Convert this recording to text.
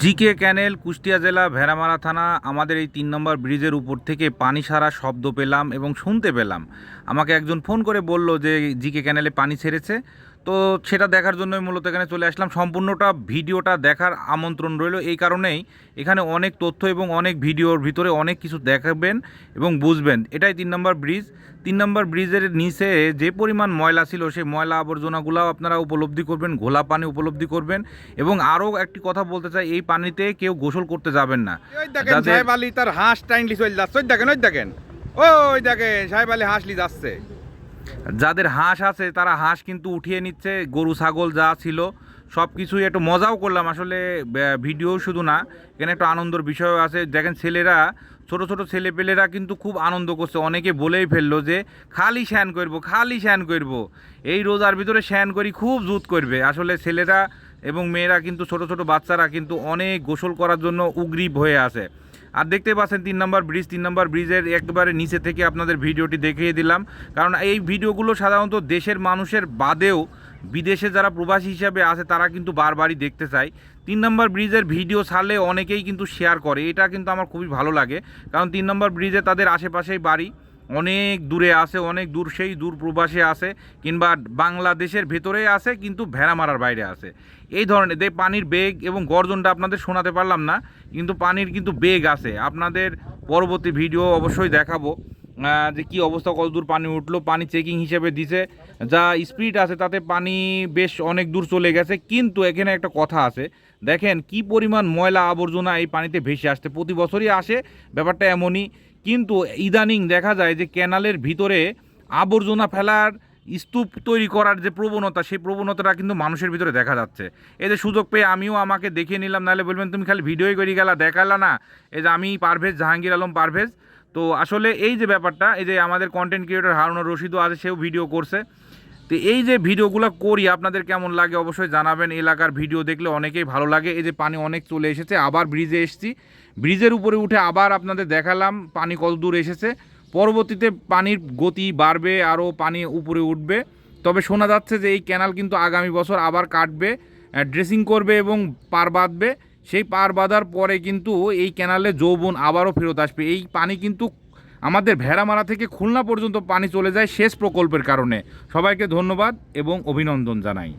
GK ক্যানেল, কুষ্টিয়া জেলা, ভেড়ামারা থানা। আমাদের এই ৩ নম্বর ব্রিজের উপর থেকে পানি সারা শব্দ পেলাম এবং শুনতে পেলাম। আমাকে একজন ফোন করে বলল যে জিকে ক্যানেলে পানি ছেড়েছে। তো সেটা দেখার জন্যই মূলত এখানে চলে আসলাম। সম্পূর্ণটা ভিডিওটা দেখার আমন্ত্রণ রইল। এই কারণেই এখানে অনেক তথ্য এবং অনেক ভিডিওর ভিতরে অনেক কিছু দেখাবেন এবং বুঝবেন। এটাই ৩ নম্বর ব্রিজ। ৩ নম্বর ব্রিজের নিচে যে পরিমাণ ময়লা ছিল, সেই ময়লা আবর্জনাগুলাও আপনারা উপলব্ধি করবেন, ঘোলা পানি উপলব্ধি করবেন। এবং আরও একটি কথা বলতে চাই, এই পানিতে কেউ গোসল করতে যাবেন না। ওই দেখেন সাহেব আলী তার হাঁস টাইনলি চলে যাচ্ছে। ওই দেখেন ওই দেখেন সাহেব আলী হাঁসলি যাচ্ছে। যাদের হাঁস আছে তারা হাঁস কিন্তু উঠিয়ে নিচ্ছে, গরু ছাগল যা ছিল সব কিছুই। একটু মজাও করলাম আসলে, ভিডিও শুধু না, এখানে একটু আনন্দের বিষয়ও আছে। দেখেন ছেলেরা, ছোট ছোট ছেলেপেলেরা কিন্তু খুব আনন্দ করছে। অনেকে বলেই ফেললো যে খালি শ্যান করব, খালি শ্যান করব, এই রোজার ভিতরে শ্যান করি, খুব জুত করবে। আসলে ছেলেরা এবং মেয়েরা কিন্তু, ছোট ছোট বাচ্চারা কিন্তু অনেক গোসল করার জন্য উগ্রীব হয়ে আছে। আর দেখতে পাচ্ছেন ৩ নম্বর ব্রিজ, ৩ নম্বর ব্রিজের একেবারে নিচে থেকে আপনাদের ভিডিওটি দেখিয়ে দিলাম। কারণ এই ভিডিওগুলো সাধারণত দেশের মানুষের বাদেও বিদেশে যারা প্রবাসী হিসাবে আছে তারা কিন্তু বারবারই দেখতে চায়। ৩ নম্বর ব্রিজের ভিডিও ছাড়লে অনেকেই কিন্তু শেয়ার করে, এটা কিন্তু আমার খুবই ভালো লাগে। কারণ ৩ নম্বর ব্রিজে তাদের আশেপাশেই বাড়ি, অনেক দূরে আছে, অনেক দূর, সেই দূর প্রবাসে আছে, কিংবা বাংলাদেশের ভেতরে আছে কিন্তু ভেড়ামারার বাইরে আছে। এই ধরনের পানির বেগ এবং গর্জনটা আপনাদের শোনাতে পারলাম না, কিন্তু পানির কিন্তু বেগ আছে। আপনাদের পরবর্তী ভিডিও অবশ্যই দেখাবো যে কী অবস্থা, কত দূর পানি উঠলো। পানি চেকিং হিসেবে দিছে, যা স্পিড আছে তাতে পানি বেশ অনেক দূর চলে গেছে। কিন্তু এখানে একটা কথা আছে, দেখেন কি পরিমাণ ময়লা আবর্জনা এই পানিতে ভেসে আসছে। প্রতি বছরই আসে, ব্যাপারটা এমনই। কিন্তু ইদানিং দেখা যায় যে ক্যানালের ভিতরে আবর্জনা ফেলার, স্তূপ তৈরি করার যে প্রবণতা, সেই প্রবণতাটা কিন্তু মানুষের ভিতরে দেখা যাচ্ছে। এই যে সুযোগ পেয়ে আমিও আমাকে দেখিয়ে নিলাম, নাহলে বলবেন তুমি খালি ভিডিওই করে গেলা, দেখালা না। এই যে আমি পারভেজ, জাহাঙ্গীর আলম পারভেজ। তো আসলে এই যে ব্যাপারটা, এই যে আমাদের কন্টেন্ট ক্রিয়েটর হারুনুর রশিদও আছে, সেও ভিডিও করছে। তো এই যে ভিডিওগুলো করি আপনাদের কেমন লাগে অবশ্যই জানাবেন। এলাকার ভিডিও দেখলে অনেকেই ভালো লাগে। এই যে পানি অনেক চলে এসেছে, আবার ব্রিজে এসেছি, ব্রিজের উপরে উঠে আবার আপনাদের দেখালাম পানি কত দূর এসেছে। পরবর্তীতে পানির গতি বাড়বে, আরও পানি উপরে উঠবে। তবে শোনা যাচ্ছে যে এই ক্যানাল কিন্তু আগামী বছর আবার কাটবে, ড্রেসিং করবে এবং পার বাঁধবে। সেই পার বাঁধার পরে কিন্তু এই ক্যানালে যৌবন আবারও ফেরত আসবে। এই পানি কিন্তু আমাদের ভেড়ামারা থেকে খুলনা পর্যন্ত পানি চলে যায় সেচ প্রকল্পের কারণে। সবাইকে ধন্যবাদ এবং অভিনন্দন জানাই।